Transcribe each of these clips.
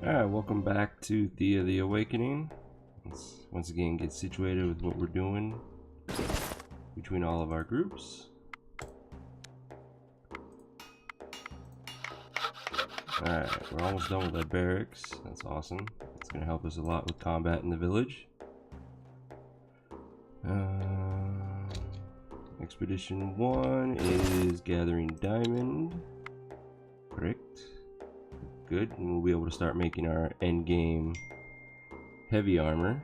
Alright, welcome back to Thea the Awakening. Let's once again get situated with what we're doing between all of our groups. Alright, we're almost done with our barracks. That's awesome. It's going to help us a lot with combat in the village. Expedition 1 is gathering diamond. Correct. Good, and we'll be able to start making our end game heavy armor.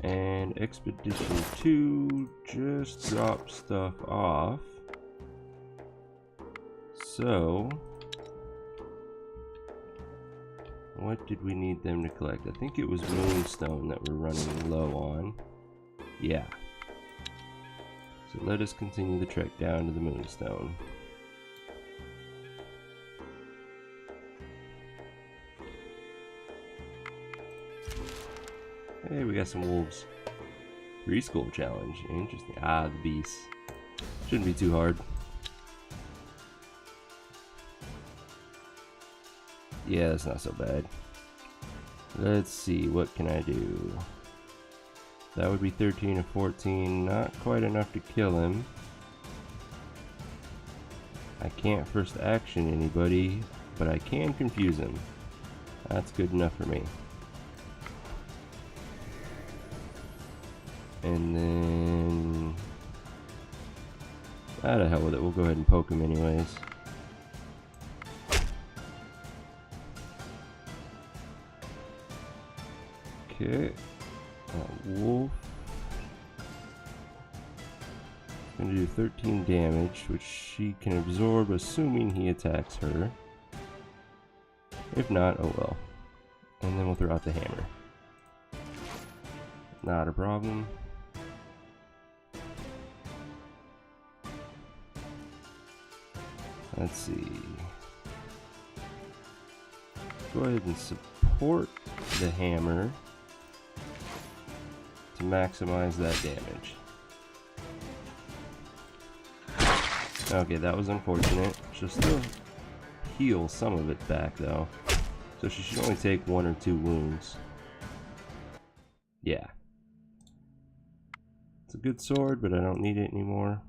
And Expedition 2 just dropped stuff off. So, what did we need them to collect? I think it was moonstone that we're running low on. Yeah. So let us continue the trek down to the moonstone. Hey, we got some wolves. Preschool challenge. Interesting. Ah, the beasts. Shouldn't be too hard. Yeah, that's not so bad. Let's see, what can I do? That would be 13 or 14, not quite enough to kill him. I can't first action anybody, but I can confuse him. That's good enough for me. And then... ah, to hell with it, we'll go ahead and poke him anyways. Okay. Wolf. Gonna do 13 damage, which she can absorb, assuming he attacks her. If not, oh well. And then we'll throw out the hammer. Not a problem. Let's see. Go ahead and support the hammer to maximize that damage. Okay, that was unfortunate. She'll still heal some of it back though. So she should only take 1 or 2 wounds. Yeah. It's a good sword, but I don't need it anymore.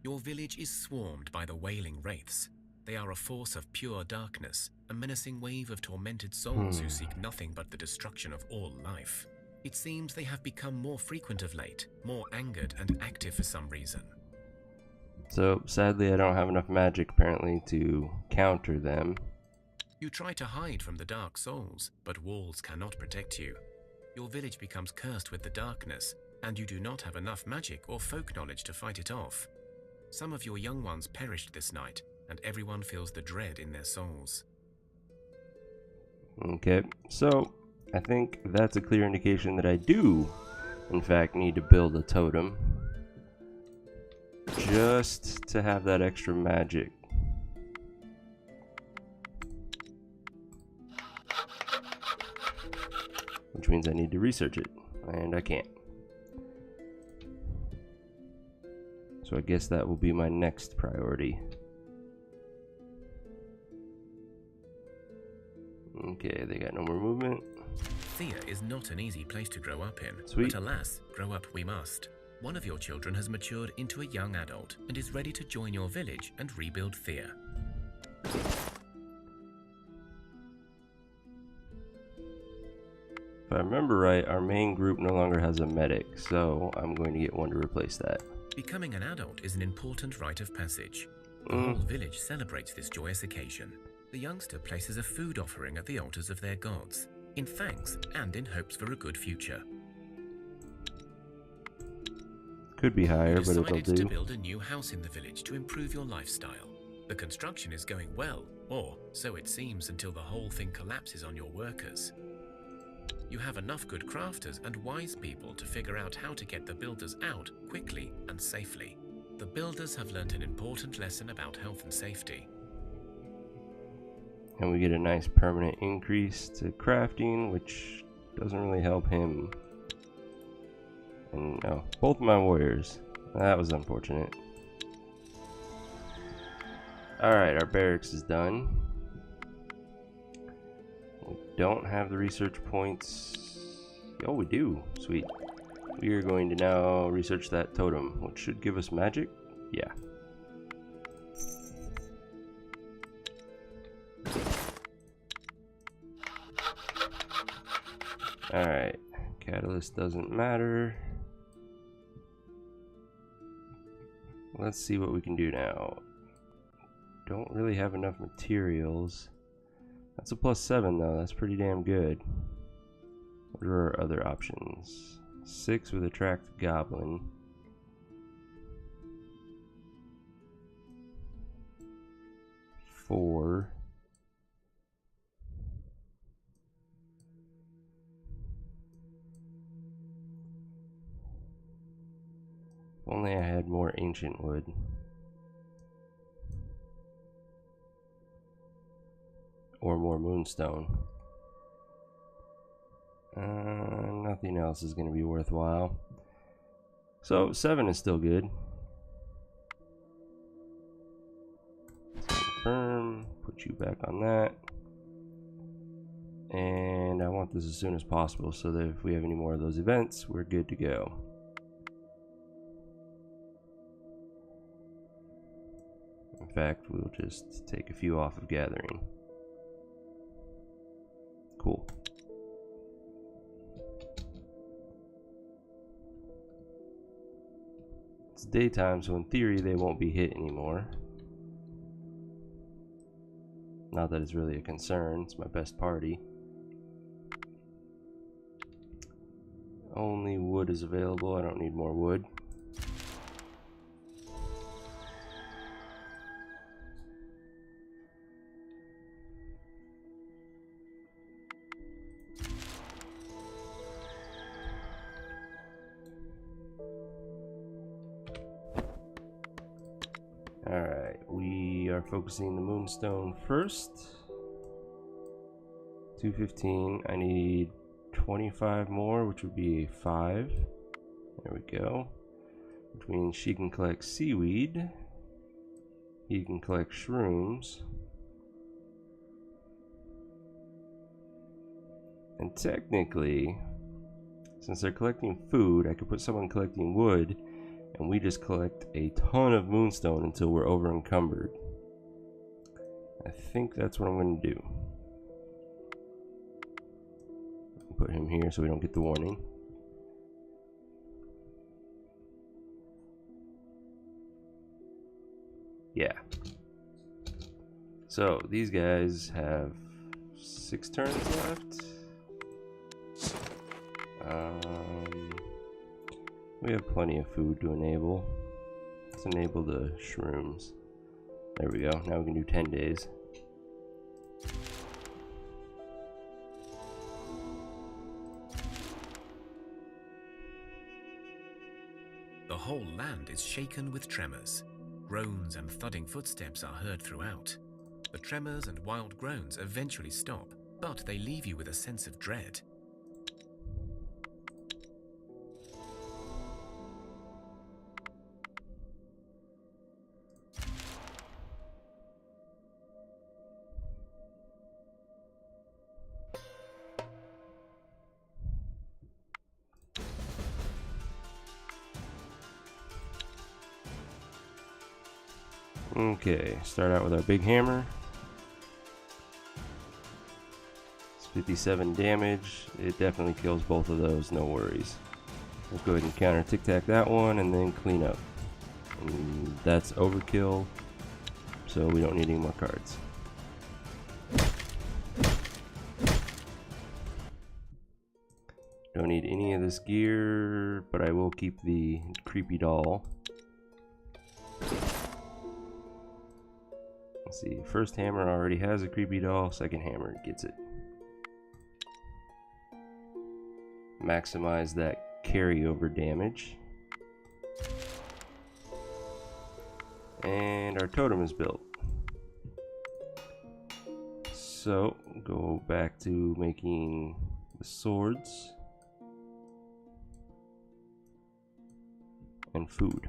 Your village is swarmed by the wailing wraiths. They are a force of pure darkness, a menacing wave of tormented souls who seek nothing but the destruction of all life. It seems they have become more frequent of late, more angered and active for some reason. So, sadly I don't have enough magic apparently to counter them. You try to hide from the dark souls, but walls cannot protect you. Your village becomes cursed with the darkness, and you do not have enough magic or folk knowledge to fight it off. Some of your young ones perished this night, and everyone feels the dread in their souls. Okay, so I think that's a clear indication that I do, in fact, need to build a totem. Just to have that extra magic. Which means I need to research it, and I can't. So I guess that will be my next priority. Okay, they got no more movement. Thea is not an easy place to grow up in. Sweet. But alas, grow up we must. One of your children has matured into a young adult and is ready to join your village and rebuild Thea. If I remember right, our main group no longer has a medic, so I'm going to get one to replace that. Becoming an adult is an important rite of passage. The whole village celebrates this joyous occasion. The youngster places a food offering at the altars of their gods, in thanks and in hopes for a good future. Could be higher, You but it'll decided to do. build a new house in the village to improve your lifestyle. The construction is going well, or so it seems until the whole thing collapses on your workers. You have enough good crafters and wise people to figure out how to get the builders out quickly and safely. The builders have learnt an important lesson about health and safety. And we get a nice permanent increase to crafting, which doesn't really help him And oh, both my warriors. That was unfortunate. Alright, our barracks is done. We don't have the research points. Oh, we do. Sweet. We are going to now research that totem, which should give us magic. Yeah. Alright. Catalyst doesn't matter. Let's see what we can do now. Don't really have enough materials. That's a +7 though, that's pretty damn good. What are our other options? 6 with attract goblin. 4. If only I had more ancient wood. Or more moonstone. Nothing else is going to be worthwhile. So 7 is still good. Confirm. Put you back on that. And I want this as soon as possible so that if we have any more of those events, we're good to go. In fact, we'll just take a few off of gathering. Cool. It's daytime, so in theory they won't be hit anymore. Not that it's really a concern, it's my best party. Only wood is available, I don't need more wood. Alright, we are focusing the moonstone first. 215, I need 25 more, which would be a 5. There we go. Which means she can collect seaweed. He can collect shrooms. And technically, since they're collecting food, I could put someone collecting wood, and we just collect a ton of moonstone until we're over encumbered. I think that's what I'm going to do. Put him here so we don't get the warning. Yeah. So these guys have 6 turns left. We have plenty of food to enable. Let's enable the shrooms. There we go. Now we can do 10 days. The whole land is shaken with tremors. Groans and thudding footsteps are heard throughout. The tremors and wild groans eventually stop, but they leave you with a sense of dread. Okay, start out with our big hammer. It's 57 damage. It definitely kills both of those, no worries. We'll go ahead and counter tic-tac that one and then clean up. And that's overkill, so we don't need any more cards. Don't need any of this gear, but I will keep the creepy doll. Let's see, first hammer already has a creepy doll, second hammer gets it. Maximize that carryover damage. And our totem is built. So, go back to making the swords. and food.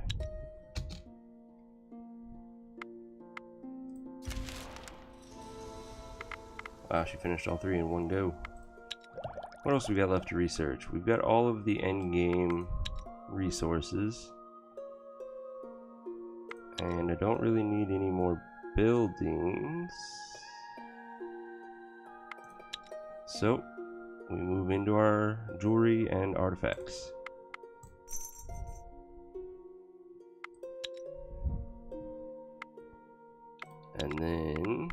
Wow, she finished all 3 in one go. What else we got left to research? We've got all of the end game resources. And I don't really need any more buildings. So, we move into our jewelry and artifacts. And then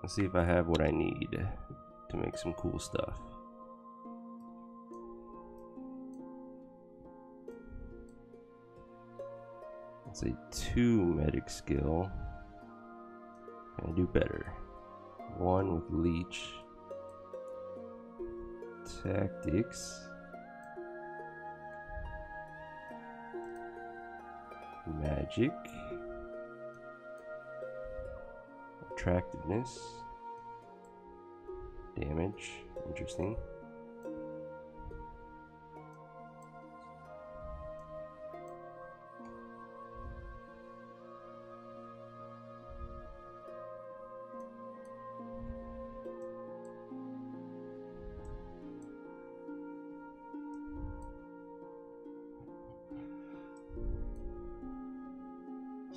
let's see if I have what I need to make some cool stuff. Let's say 2 medic skill. Can I do better? 1 with leech. Tactics. Magic. Attractiveness. Damage. Interesting.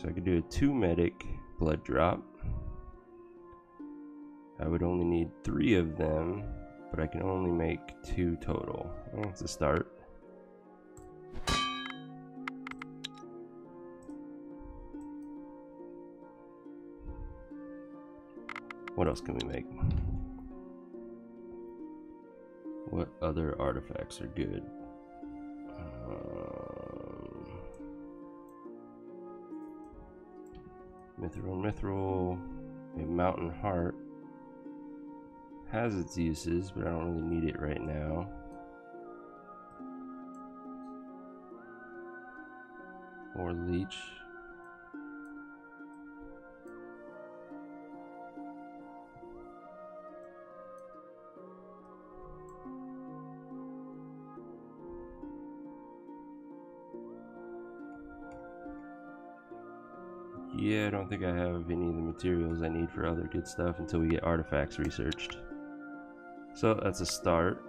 So I could do a 2 medic blood drop. I would only need 3 of them, but I can only make 2 total. Well, that's a start. What else can we make? What other artifacts are good? Mithril, a mountain heart has its uses, but I don't really need it right now. Or leech. Yeah, I don't think I have any of the materials I need for other good stuff until we get artifacts researched. So that's a start.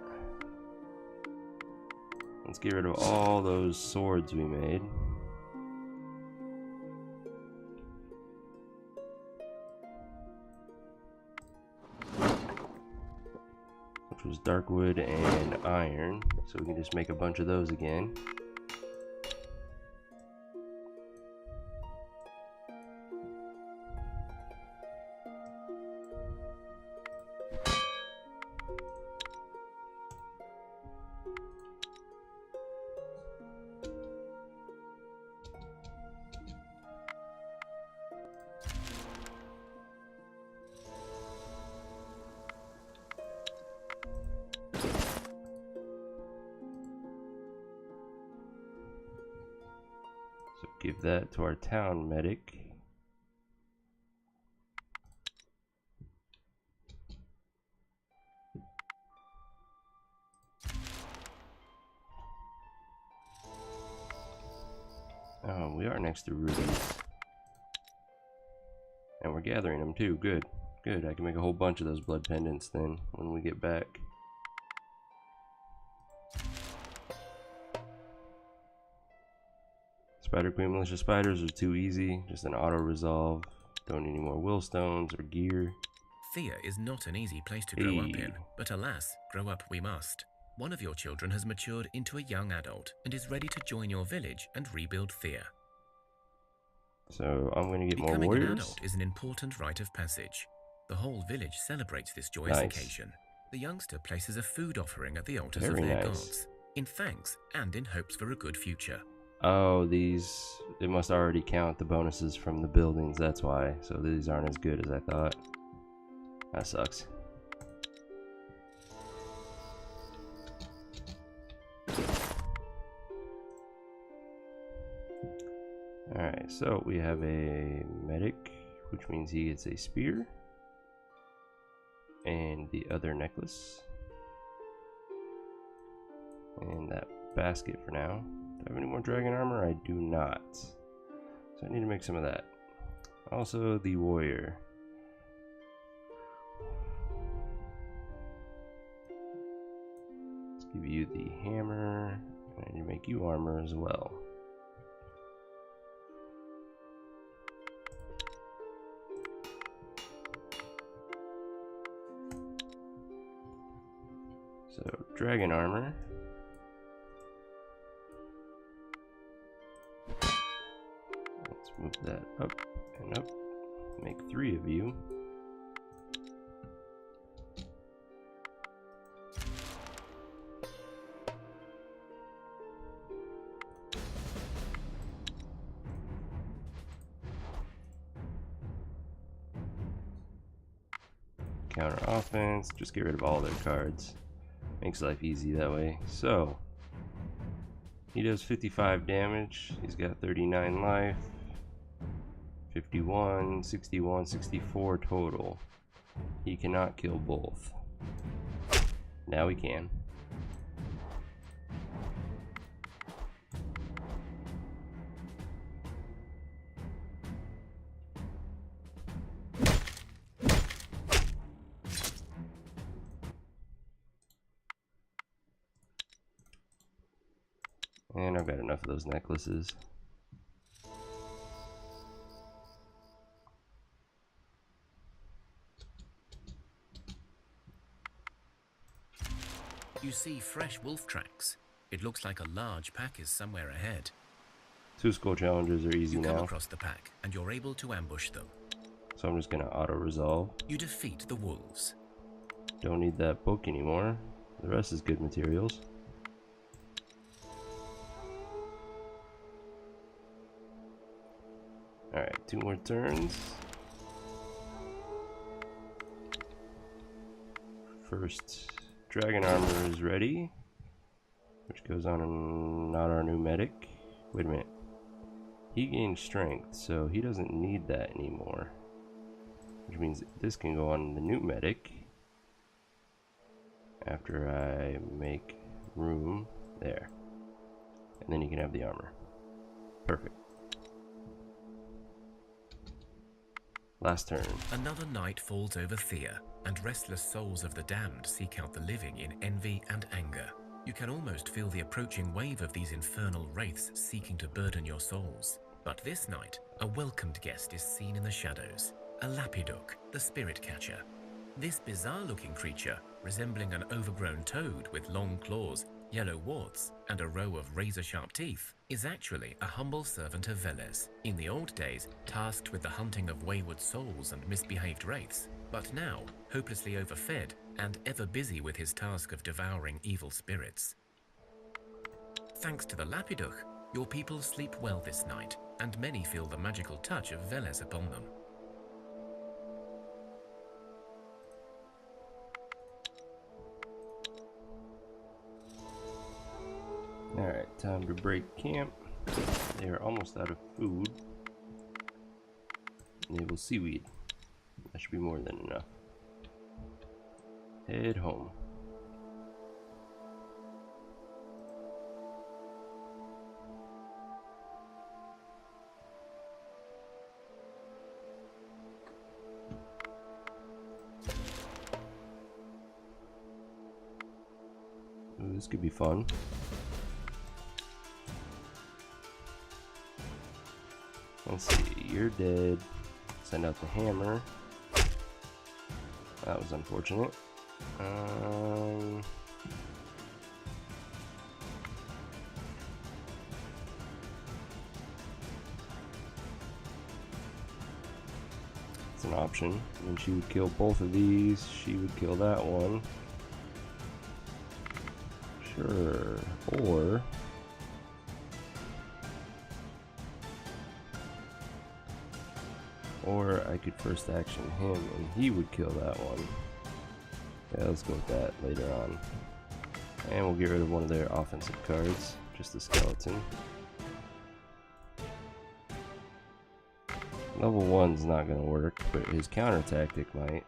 Let's get rid of all those swords we made. Which was dark wood and iron, so we can just make a bunch of those again. So give that to our town medic. Oh, we are next to rubies. And we're gathering them too. Good. Good. I can make a whole bunch of those blood pendants then when we get back. Spider Queen Militia Spiders are too easy. Just an auto resolve. Don't need any more will stones or gear. Thea is not an easy place to grow up in, but alas, grow up we must. One of your children has matured into a young adult and is ready to join your village and rebuild Thea. So I'm going to get more Becoming warriors. an adult is an important rite of passage. The whole village celebrates this joyous occasion. The youngster places a food offering at the altars of their gods, in thanks and in hopes for a good future. Oh, these, it must already count the bonuses from the buildings, that's why. So these aren't as good as I thought. That sucks. Alright, so we have a medic, which means he gets a spear. And the other necklace. And that basket for now. Do I have any more dragon armor? I do not. So I need to make some of that. Also, the warrior. Let's give you the hammer. And I need to make you armor as well. So, dragon armor. Let's move that up and up. Make 3 of you. Counter offense, just get rid of all their cards. Makes life easy that way. So, he does 55 damage. He's got 39 life. 51, 61, 64 total. He cannot kill both. Now he can. And I've got enough of those necklaces. You see fresh wolf tracks. It looks like a large pack is somewhere ahead. 2 skull challenges are easy You come now. across the pack and you're able to ambush them. So I'm just gonna auto-resolve. You defeat the wolves. Don't need that book anymore. The rest is good materials. Alright, 2 more turns. First, dragon armor is ready. Which goes on not our new medic. Wait a minute. He gains strength, so he doesn't need that anymore. Which means this can go on the new medic. After I make room there. And then you can have the armor. Perfect. Last turn. Another night falls over Thea, and restless souls of the damned seek out the living in envy and anger. You can almost feel the approaching wave of these infernal wraiths seeking to burden your souls. But this night, a welcomed guest is seen in the shadows. A lapidok, the spirit catcher. This bizarre-looking creature, resembling an overgrown toad with long claws, yellow warts, and a row of razor-sharp teeth, is actually a humble servant of Veles, in the old days tasked with the hunting of wayward souls and misbehaved wraiths, but now hopelessly overfed and ever busy with his task of devouring evil spirits. Thanks to the lapidok, your people sleep well this night, and many feel the magical touch of Veles upon them. Alright, time to break camp. They are almost out of food. Enable seaweed. That should be more than enough. Head home. Ooh, this could be fun. Let's see, you're dead. Send out the hammer. That was unfortunate. It's an option. And she would kill both of these. She would kill that one. Sure. Or I could first action him and he would kill that one. Yeah, let's go with that later on. And we'll get rid of one of their offensive cards. Just a skeleton. Level 1's not going to work, but his counter tactic might.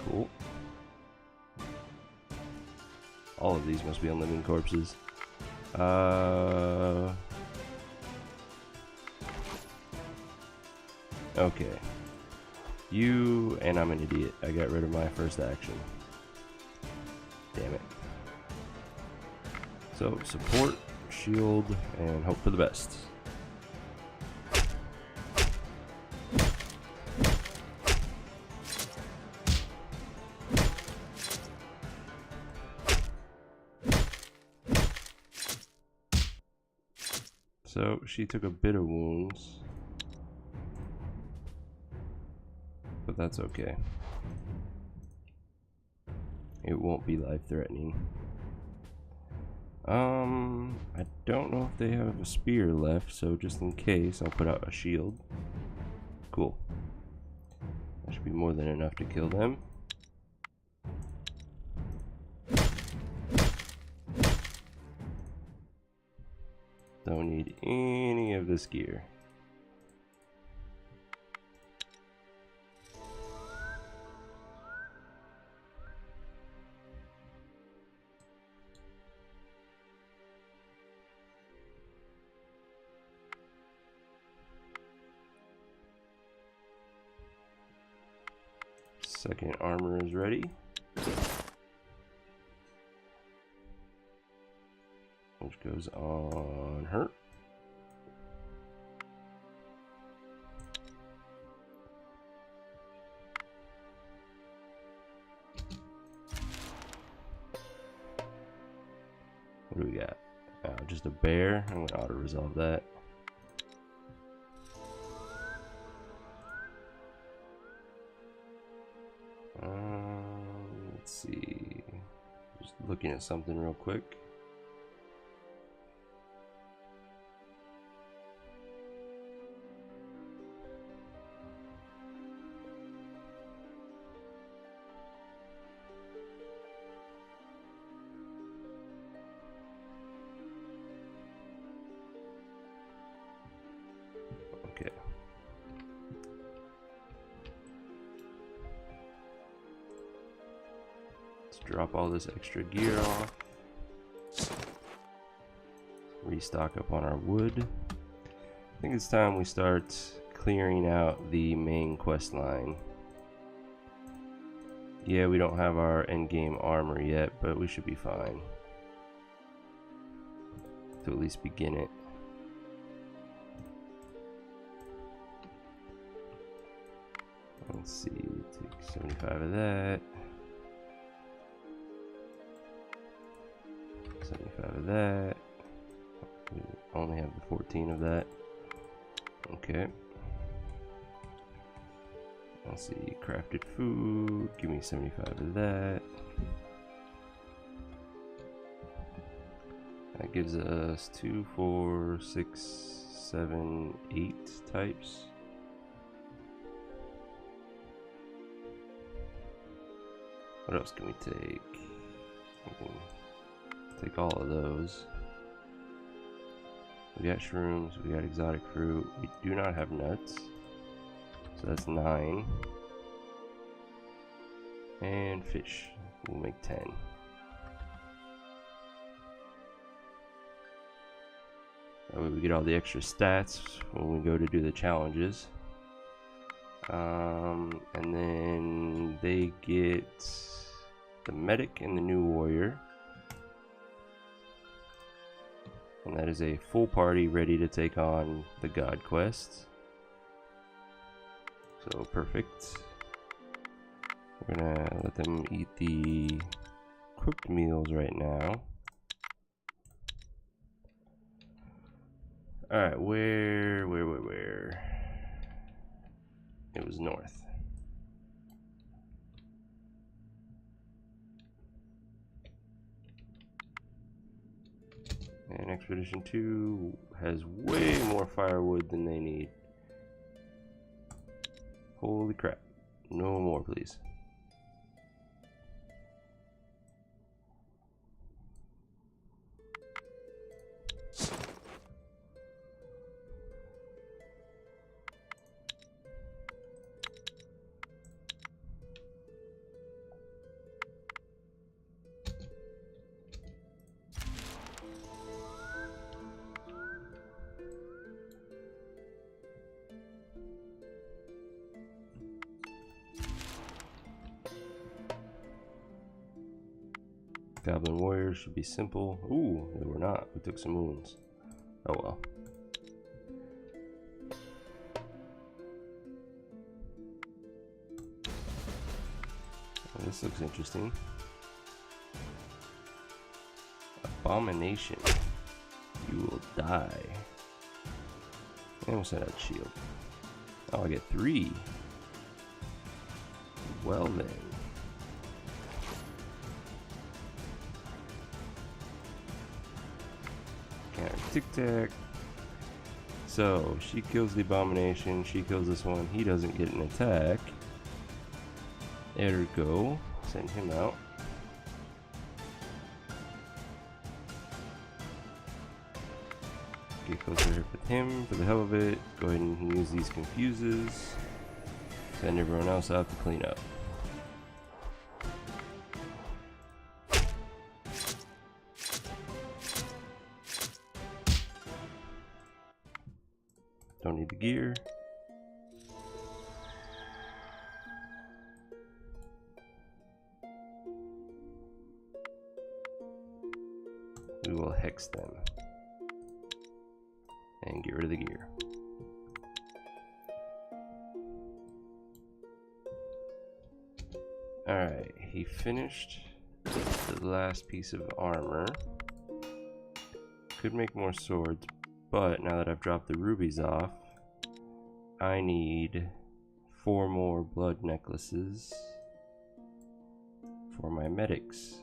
Cool. All of these must be on living corpses. Okay. You, and I'm an idiot. I got rid of my first action. Damn it. So, support, shield, and hope for the best. So, she took a bit of wounds. But that's okay. It won't be life-threatening. I don't know if they have a spear left, so just in case, I'll put out a shield. Cool. That should be more than enough to kill them. Don't need any of this gear. Second armor is ready. Which goes on her. What do we got? Just a bear. I'm gonna auto resolve that. Let's see. Just looking at something real quick. Okay. Let's drop all this extra gear off. Restock up on our wood. I think it's time we start clearing out the main quest line. Yeah, we don't have our endgame armor yet, but we should be fine to at least begin it. Let's see, take 75 of that. 75 of that. We only have the 14 of that. Okay. Let's see, crafted food. Give me 75 of that. That gives us 2, 4, 6, 7, 8 types. What else can we take? We can take all of those. We got shrooms, we got exotic fruit. We do not have nuts. So that's 9. And fish. We'll make 10. That way we get all the extra stats when we go to do the challenges. And then they get the medic and the new warrior. And that is a full party ready to take on the god quest. So perfect. We're gonna let them eat the cooked meals right now. Alright, where? It was north. And Expedition 2 has way more firewood than they need. Holy crap. No more, please. Goblin warriors should be simple. Ooh, they were not. We took some wounds. Oh well. Oh, this looks interesting. Abomination. You will die. And we'll set out shield. Oh, I get 3. Well then. Counter tic-tac. So, she kills the abomination, she kills this one, he doesn't get an attack. Ergo, send him out. Get closer here with him for the hell of it. Go ahead and use these confuses. Send everyone else out to clean up. Don't need the gear. We will hex them. And get rid of the gear. Alright, he finished the last piece of armor. Could make more swords, but now that I've dropped the rubies off, I need 4 more blood necklaces for my medics.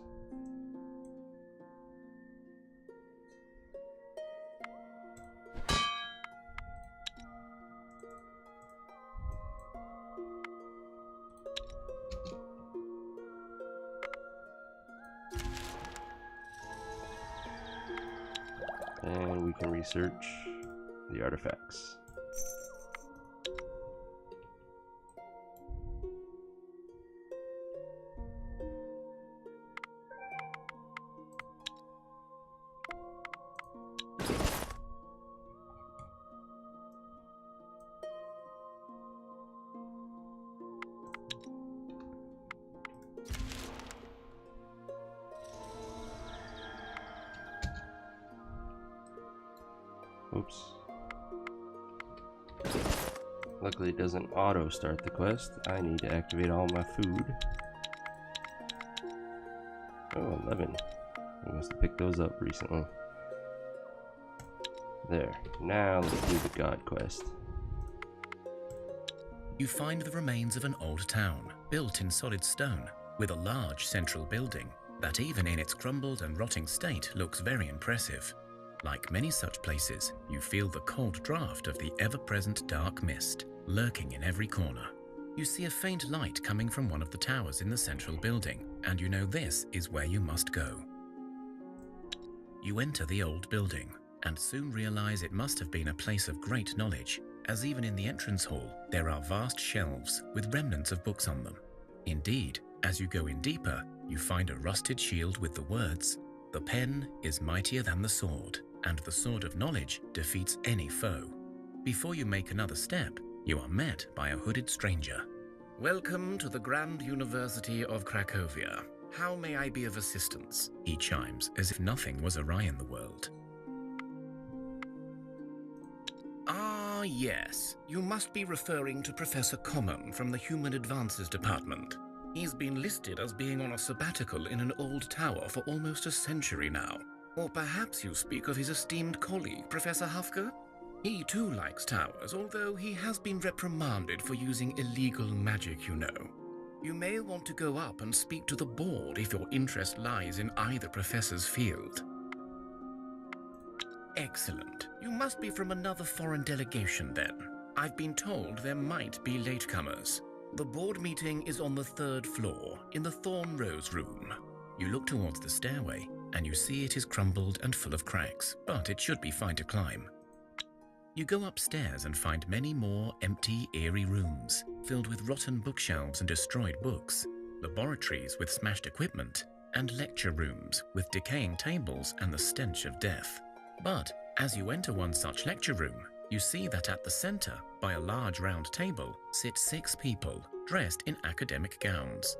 And we can research the artifacts. Oops. Luckily it doesn't auto start the quest. I need to activate all my food. Oh, 11. I must have picked those up recently. There. Now let's do the god quest. You find the remains of an old town, built in solid stone, with a large central building that even in its crumbled and rotting state looks very impressive. Like many such places, you feel the cold draft of the ever-present dark mist lurking in every corner. You see a faint light coming from one of the towers in the central building, and you know this is where you must go. You enter the old building, and soon realize it must have been a place of great knowledge, as even in the entrance hall there are vast shelves with remnants of books on them. Indeed, as you go in deeper, you find a rusted shield with the words, "The pen is mightier than the sword, and the sword of knowledge defeats any foe." Before you make another step, you are met by a hooded stranger. "Welcome to the Grand University of Cracovia. How may I be of assistance?" he chimes, as if nothing was awry in the world. "Ah, yes. You must be referring to Professor Common from the Human Advances Department. He's been listed as being on a sabbatical in an old tower for almost a century now. Or perhaps you speak of his esteemed colleague, Professor Hufker? He too likes towers, although he has been reprimanded for using illegal magic, you know. You may want to go up and speak to the board if your interest lies in either professor's field." "Excellent. You must be from another foreign delegation then. I've been told there might be latecomers. The board meeting is on the 3rd floor, in the Thorn Rose room." You look towards the stairway, and you see it is crumbled and full of cracks, but it should be fine to climb. You go upstairs and find many more empty, eerie rooms, filled with rotten bookshelves and destroyed books, laboratories with smashed equipment, and lecture rooms with decaying tables and the stench of death. But as you enter one such lecture room, you see that at the center, by a large round table, sit 6 people dressed in academic gowns.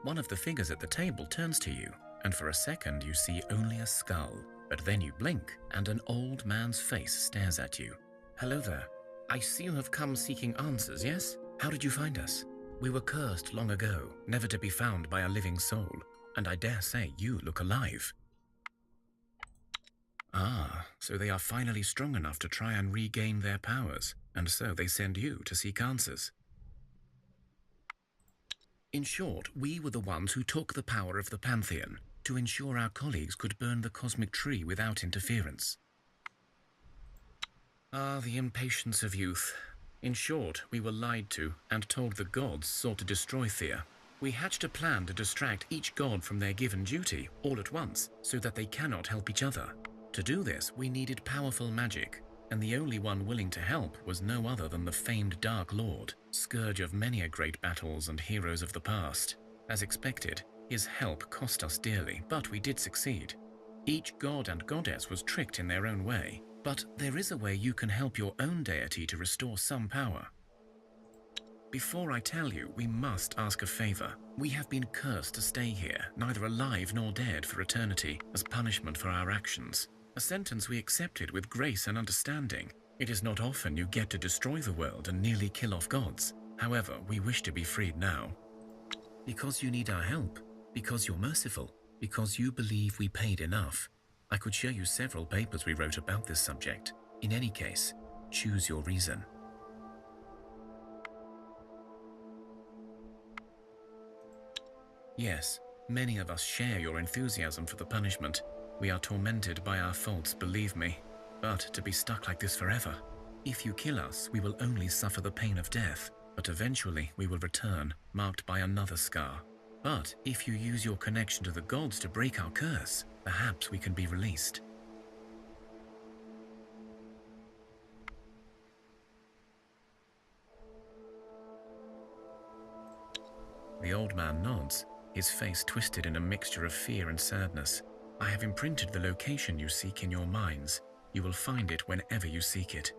One of the figures at the table turns to you, and for a second you see only a skull. But then you blink, and an old man's face stares at you. Hello there. I see you have come seeking answers, yes? How did you find us? We were cursed long ago, never to be found by a living soul, and I dare say you look alive. Ah, so they are finally strong enough to try and regain their powers, and so they send you to seek answers. In short, we were the ones who took the power of the Pantheon to ensure our colleagues could burn the cosmic tree without interference. Ah, the impatience of youth. In short, we were lied to and told the gods sought to destroy Thea. We hatched a plan to distract each god from their given duty all at once so that they cannot help each other. To do this, we needed powerful magic, and the only one willing to help was no other than the famed Dark Lord, scourge of many a great battles and heroes of the past. As expected, his help cost us dearly, but we did succeed. Each god and goddess was tricked in their own way, but there is a way you can help your own deity to restore some power. Before I tell you, we must ask a favor. We have been cursed to stay here, neither alive nor dead, for eternity, as punishment for our actions. A sentence we accepted with grace and understanding. It is not often you get to destroy the world and nearly kill off gods. However, we wish to be freed now. Because you need our help. Because you're merciful. Because you believe we paid enough. I could show you several papers we wrote about this subject. In any case, choose your reason. Yes, many of us share your enthusiasm for the punishment. We are tormented by our faults, believe me. But to be stuck like this forever. If you kill us, we will only suffer the pain of death. But eventually we will return, marked by another scar. But if you use your connection to the gods to break our curse, perhaps we can be released. The old man nods, his face twisted in a mixture of fear and sadness. I have imprinted the location you seek in your minds. You will find it whenever you seek it.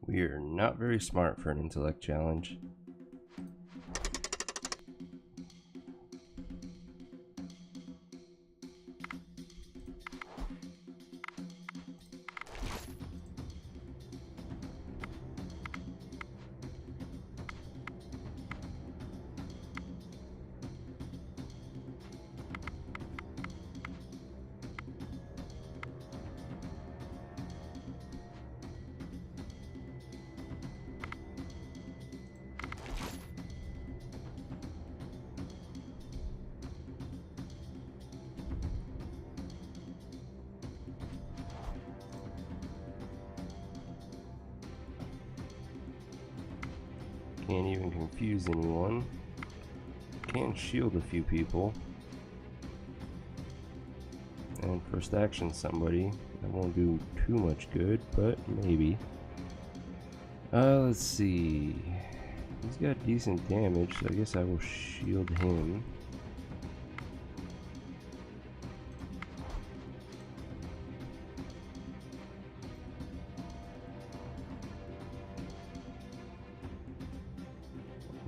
We're not very smart for an intellect challenge. Can't even confuse anyone. Can shield a few people. And first action somebody. That won't do too much good, but maybe. Let's see. He's got decent damage, so I guess I will shield him.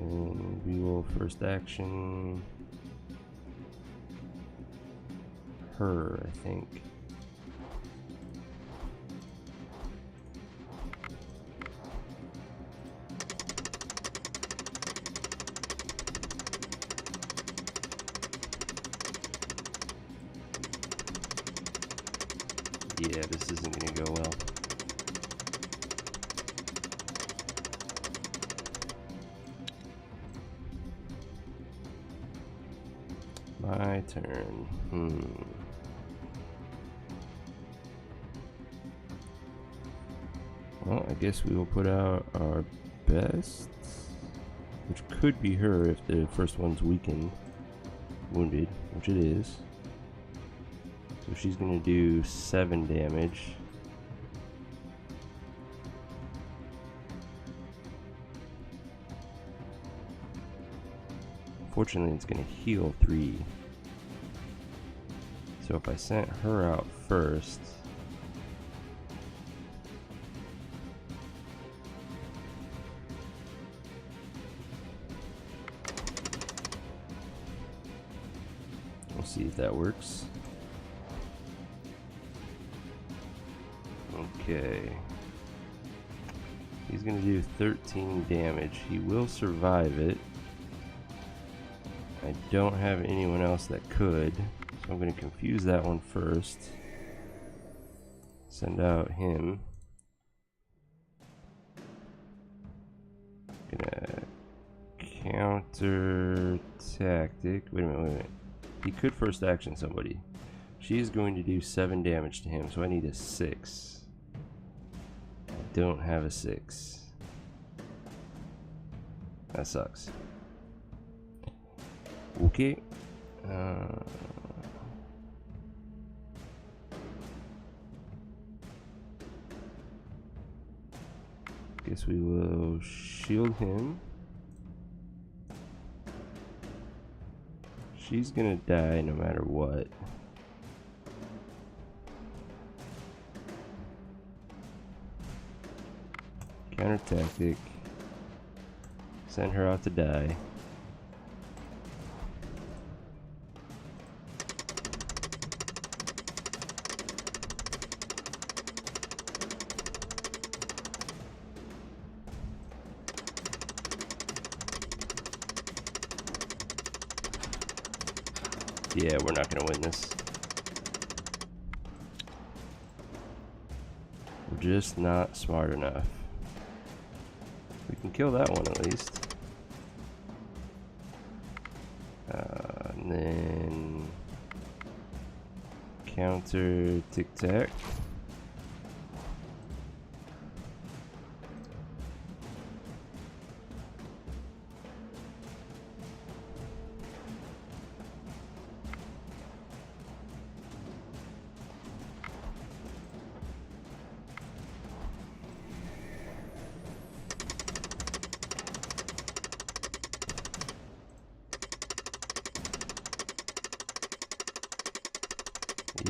And we will first action her, I think. Yeah, this isn't gonna go well. My turn. Well, I guess we will put out our best, which could be her if the first one's weakened. wounded, which it is. So she's gonna do 7 damage. Fortunately, it's gonna heal 3. So if I sent her out first, we'll see if that works. Okay. He's gonna do 13 damage. He will survive it. I don't have anyone else that could, so I'm gonna confuse that one first. Send out him. Gonna counter tactic. Wait a minute. He could first action somebody. She's going to do 7 damage to him, so I need a 6. I don't have a 6. That sucks. Okay. Guess we will shield him. She's gonna die no matter what. Counter tactic. Send her out to die. Yeah, we're not gonna win this. We're just not smart enough. We can kill that one at least. And then counter tic tac.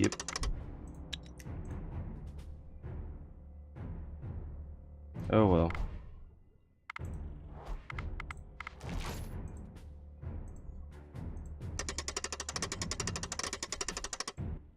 Yep. Oh well.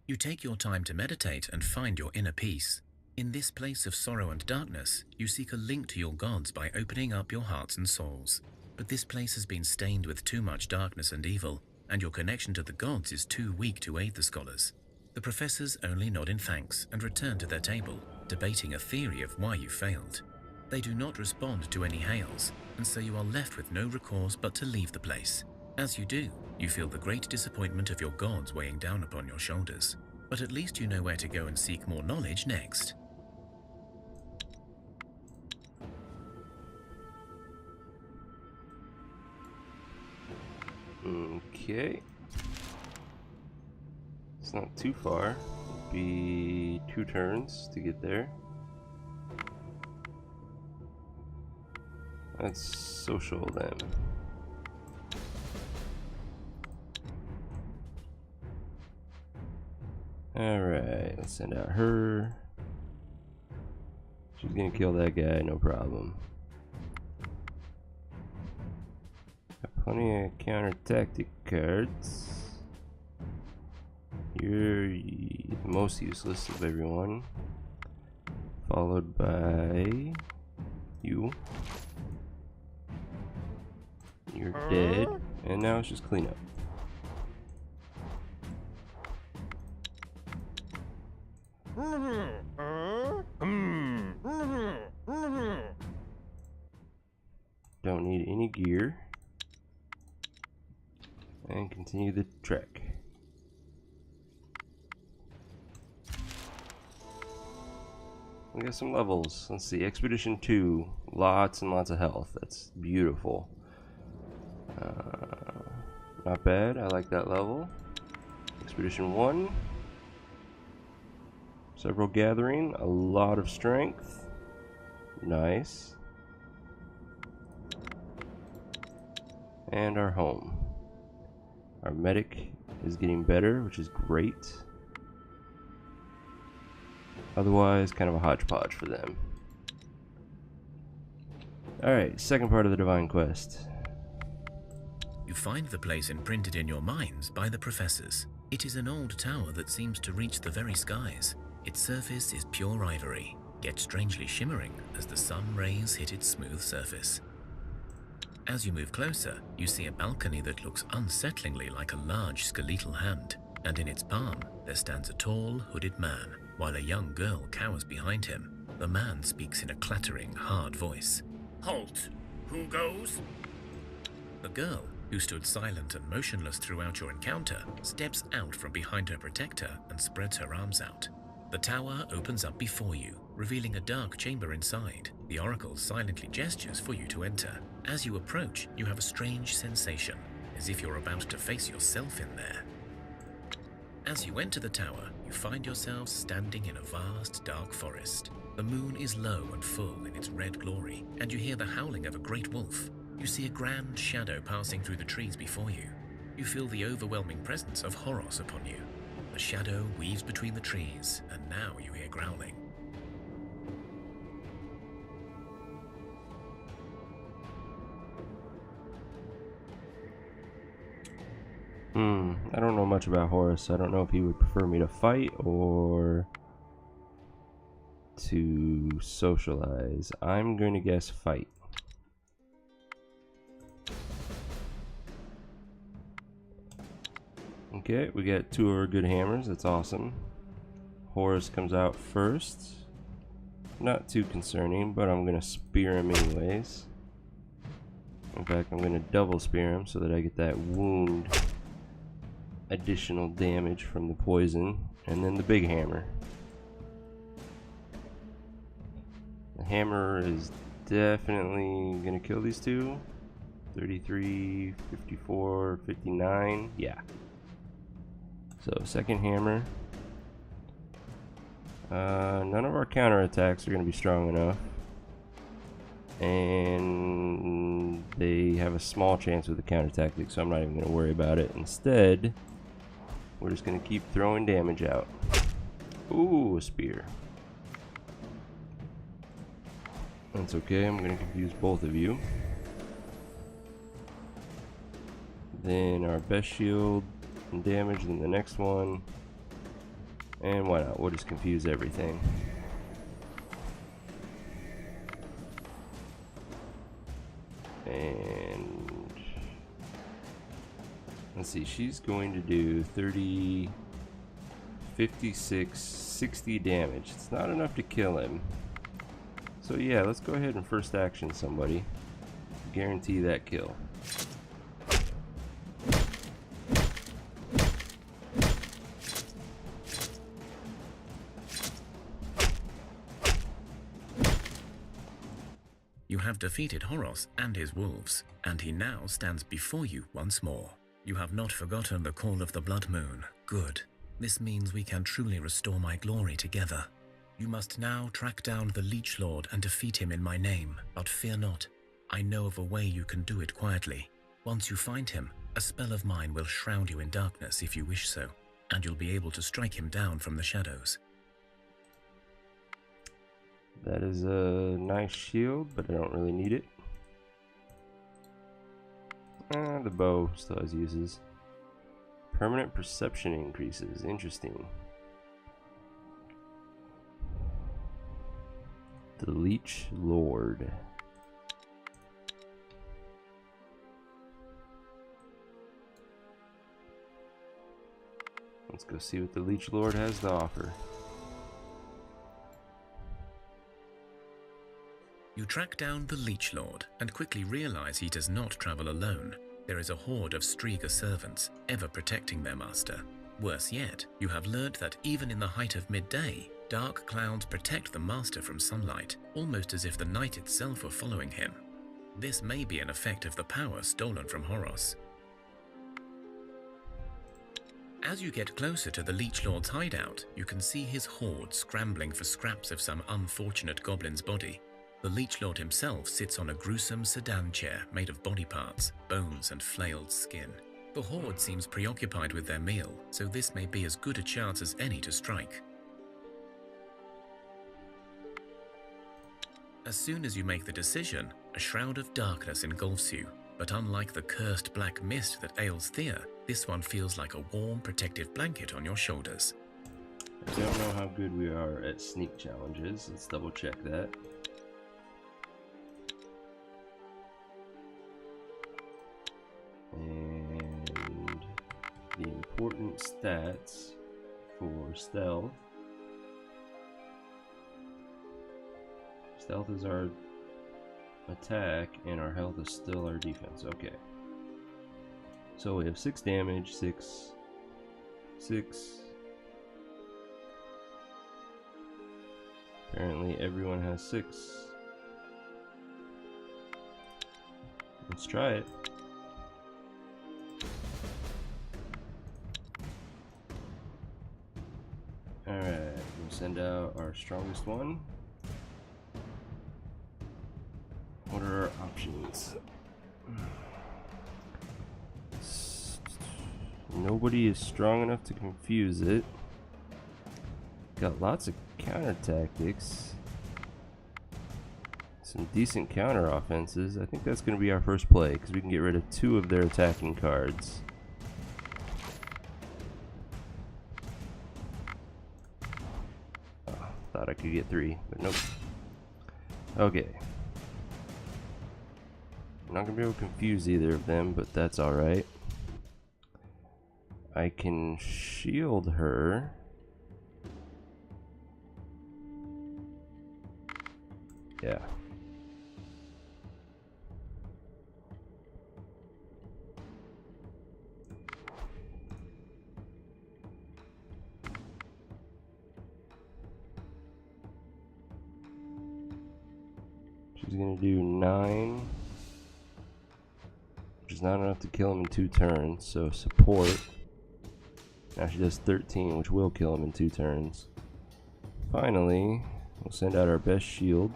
You take your time to meditate and find your inner peace. In this place of sorrow and darkness, you seek a link to your gods by opening up your hearts and souls. But this place has been stained with too much darkness and evil, and your connection to the gods is too weak to aid the scholars. The professors only nod in thanks and return to their table, debating a theory of why you failed. They do not respond to any hails, and so you are left with no recourse but to leave the place. As you do, you feel the great disappointment of your gods weighing down upon your shoulders. But at least you know where to go and seek more knowledge next. Okay. It's not too far. It'll be 2 turns to get there. Let's social them. Alright, let's send out her. She's gonna kill that guy, no problem. Got plenty of counter tactic cards. You're the most useless of everyone. Followed by you. You're dead. And now it's just cleanup. Don't need any gear. And continue the trek. We got some levels. Let's see. Expedition 2. Lots and lots of health. That's beautiful. Not bad, I like that level. Expedition 1. Several gathering, a lot of strength. Nice. And our home. Our medic is getting better, which is great. Otherwise, kind of a hodgepodge for them. Alright, second part of the Divine Quest. You find the place imprinted in your minds by the professors. It is an old tower that seems to reach the very skies. Its surface is pure ivory, yet strangely shimmering as the sun rays hit its smooth surface. As you move closer, you see a balcony that looks unsettlingly like a large skeletal hand, and in its palm there stands a tall, hooded man, while a young girl cowers behind him. The man speaks in a clattering, hard voice. Halt! Who goes? The girl, who stood silent and motionless throughout your encounter, steps out from behind her protector and spreads her arms out. The tower opens up before you, revealing a dark chamber inside. The oracle silently gestures for you to enter. As you approach, you have a strange sensation, as if you're about to face yourself in there. As you enter the tower, you find yourselves standing in a vast, dark forest. The moon is low and full in its red glory, and you hear the howling of a great wolf. You see a grand shadow passing through the trees before you. You feel the overwhelming presence of Horos upon you. The shadow weaves between the trees, and now you hear growling. I don't know much about Horus. I don't know if he would prefer me to fight or to socialize. I'm going to guess fight. Okay, we got 2 of our good hammers. That's awesome. Horus comes out first. Not too concerning, but I'm going to spear him anyways. In fact, I'm going to double spear him so that I get that wound additional damage from the poison. And then the big hammer. The hammer is definitely going to kill these two. 33, 54, 59. Yeah. So, second hammer. None of our counterattacks are going to be strong enough. And they have a small chance with the counter tactic, so I'm not even going to worry about it. Instead, we're just going to keep throwing damage out. Ooh, a spear. That's okay, I'm going to confuse both of you. Then our best shield and damage, then the next one. And why not? We'll just confuse everything. And let's see, she's going to do 30, 56, 60 damage. It's not enough to kill him. So yeah, let's go ahead and first action somebody. Guarantee that kill. You have defeated Horos and his wolves, and he now stands before you once more. You have not forgotten the call of the blood moon. Good. This means we can truly restore my glory together. You must now track down the Leech Lord and defeat him in my name, but fear not. I know of a way you can do it quietly. Once you find him, a spell of mine will shroud you in darkness if you wish so, and you'll be able to strike him down from the shadows. That is a nice shield, but I don't really need it. The bow still has uses. Permanent perception increases. Interesting. The Leech Lord. Let's go see what the Leech Lord has to offer. You track down the Leech Lord and quickly realize he does not travel alone. There is a horde of Striga servants, ever protecting their master. Worse yet, you have learnt that even in the height of midday, dark clouds protect the master from sunlight, almost as if the night itself were following him. This may be an effect of the power stolen from Horos. As you get closer to the Leech Lord's hideout, you can see his horde scrambling for scraps of some unfortunate goblin's body. The Leech Lord himself sits on a gruesome sedan chair made of body parts, bones and flailed skin. The horde seems preoccupied with their meal, so this may be as good a chance as any to strike. As soon as you make the decision, a shroud of darkness engulfs you, but unlike the cursed black mist that ails Thea, this one feels like a warm, protective blanket on your shoulders. I don't know how good we are at sneak challenges. Let's double check that. And the important stats for stealth. Stealth is our attack, and our health is still our defense. Okay. So we have 6 damage, 6. Apparently everyone has 6. Let's try it. Alright, we'll send out our strongest one. What are our options? Nobody is strong enough to confuse it. Got lots of counter tactics. Some decent counter offenses. I think that's going to be our first play because we can get rid of 2 of their attacking cards. Oh, thought I could get 3, but nope. Okay. I'm not going to be able to confuse either of them, but that's alright. I can shield her. Yeah. She's gonna do 9, which is not enough to kill him in 2 turns, so support. Now she does 13, which will kill him in 2 turns. Finally, we'll send out our best shield.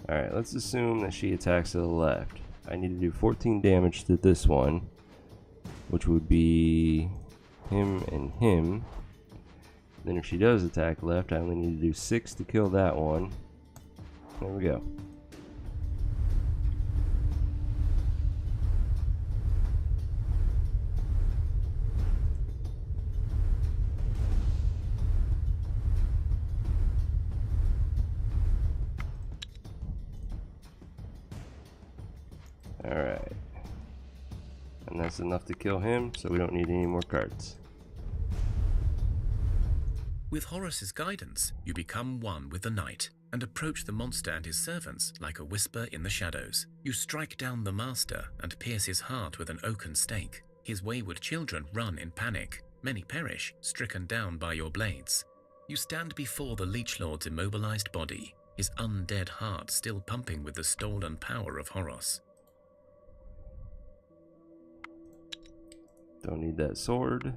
Alright, let's assume that she attacks to the left. I need to do 14 damage to this one, which would be him and him. Then if she does attack left, I only need to do 6 to kill that one. There we go. Alright. And that's enough to kill him, so we don't need any more cards. With Horus's guidance, you become one with the night and approach the monster and his servants like a whisper in the shadows. You strike down the master and pierce his heart with an oaken stake. His wayward children run in panic. Many perish, stricken down by your blades. You stand before the Leech Lord's immobilized body, his undead heart still pumping with the stolen power of Horus. Don't need that sword.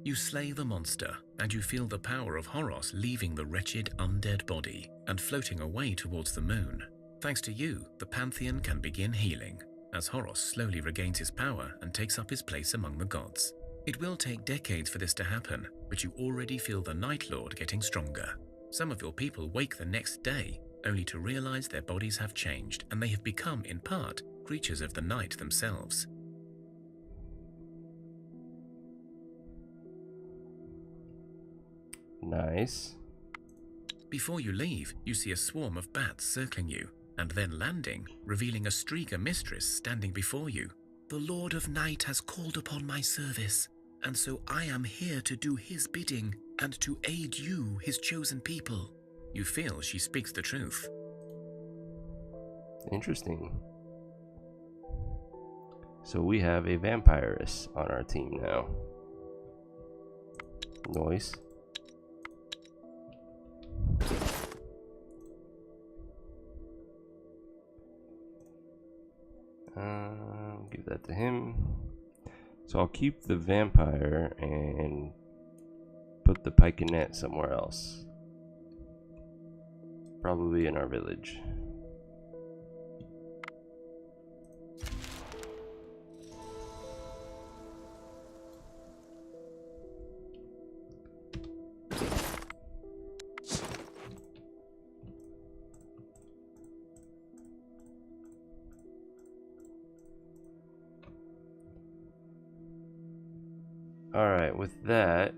You slay the monster, and you feel the power of Horus leaving the wretched undead body and floating away towards the moon. Thanks to you, the Pantheon can begin healing, as Horus slowly regains his power and takes up his place among the gods. It will take decades for this to happen, but you already feel the Night Lord getting stronger. Some of your people wake the next day, only to realize their bodies have changed and they have become, in part, creatures of the night themselves. Nice. Before you leave, you see a swarm of bats circling you, and then landing, revealing a Striga mistress standing before you. The Lord of Night has called upon my service, and so I am here to do his bidding and to aid you, his chosen people. You feel she speaks the truth. Interesting. So we have a vampiress on our team now. Nice. give that to him. So I'll keep the vampire and put the pikenet somewhere else. Probably in our village. Alright, with that,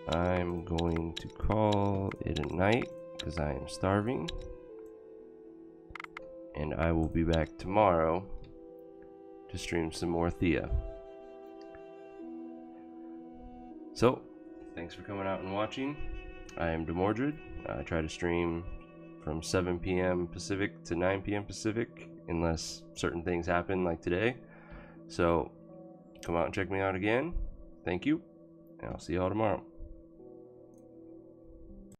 I'm going to call it a night because I am starving. And I will be back tomorrow to stream some more Thea. So, thanks for coming out and watching. I am Demordred. I try to stream from 7 p.m. Pacific to 9 p.m. Pacific, unless certain things happen like today. So, come out and check me out again. Thank you, and I'll see y'all tomorrow.